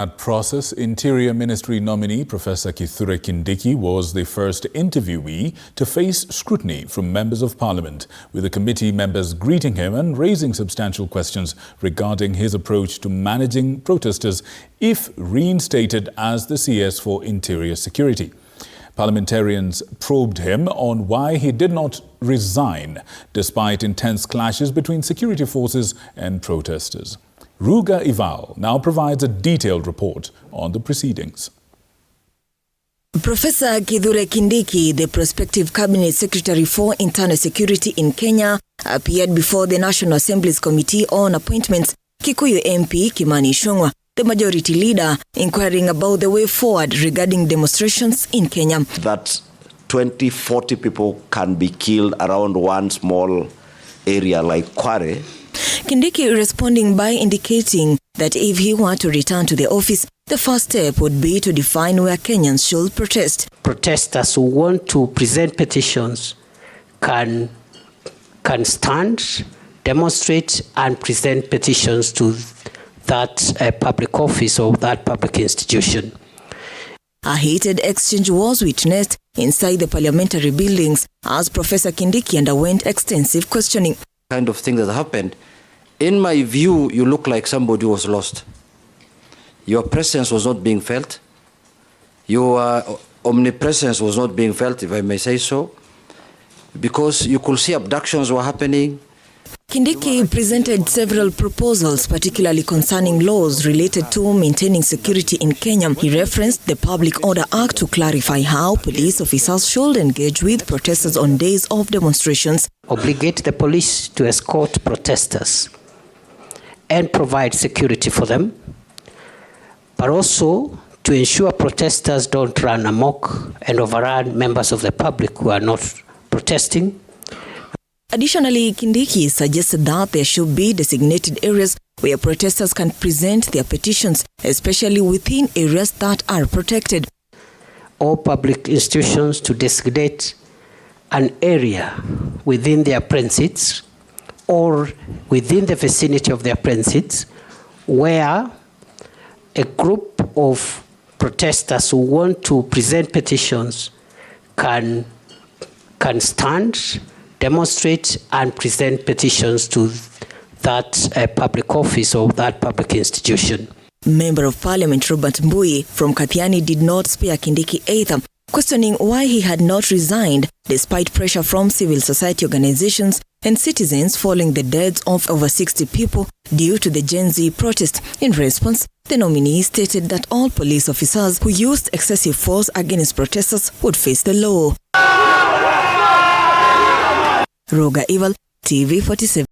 At process, Interior Ministry nominee Professor Kithure Kindiki was the first interviewee to face scrutiny from members of parliament, with the committee members greeting him and raising substantial questions regarding his approach to managing protesters if reinstated as the CS for Interior Security. Parliamentarians probed him on why he did not resign despite intense clashes between security forces and protesters. GOtv now provides a detailed report on the proceedings. Professor Kithure Kindiki, the prospective Cabinet Secretary for Internal Security in Kenya, appeared before the National Assembly's Committee on Appointments, Kikuyu MP Kimani Ichung'wah, the majority leader, inquiring about the way forward regarding demonstrations in Kenya. That 20-40 people can be killed around one small area like Kware. Kindiki responding by indicating that if he were to return to the office, the first step would be to define where Kenyans should protest. Protesters who want to present petitions can stand, demonstrate and present petitions to that public office or that public institution. A heated exchange was witnessed inside the parliamentary buildings as Professor Kindiki underwent extensive questioning. Kind of thing that happened, in my view, you look like somebody was lost. Your presence was not being felt. Your omnipresence was not being felt, if I may say so, because you could see abductions were happening. Kindiki presented several proposals, particularly concerning laws related to maintaining security in Kenya. He referenced the Public Order Act to clarify how police officers should engage with protesters on days of demonstrations. Obligate the police to escort protesters and provide security for them, but also to ensure protesters don't run amok and overrun members of the public who are not protesting. Additionally, Kindiki suggested that there should be designated areas where protesters can present their petitions, especially within areas that are protected. All public institutions to designate an area within their premises or within the vicinity of their premises where a group of protesters who want to present petitions can stand, demonstrate and present petitions to that public office or that public institution. Member of Parliament Robert Mbui from Kathiani did not spare Kindiki either, questioning why he had not resigned despite pressure from civil society organizations and citizens following the deaths of over 60 people due to the Gen Z protest. In response, the nominee stated that all police officers who used excessive force against protesters would face the law. GOtv TV 47.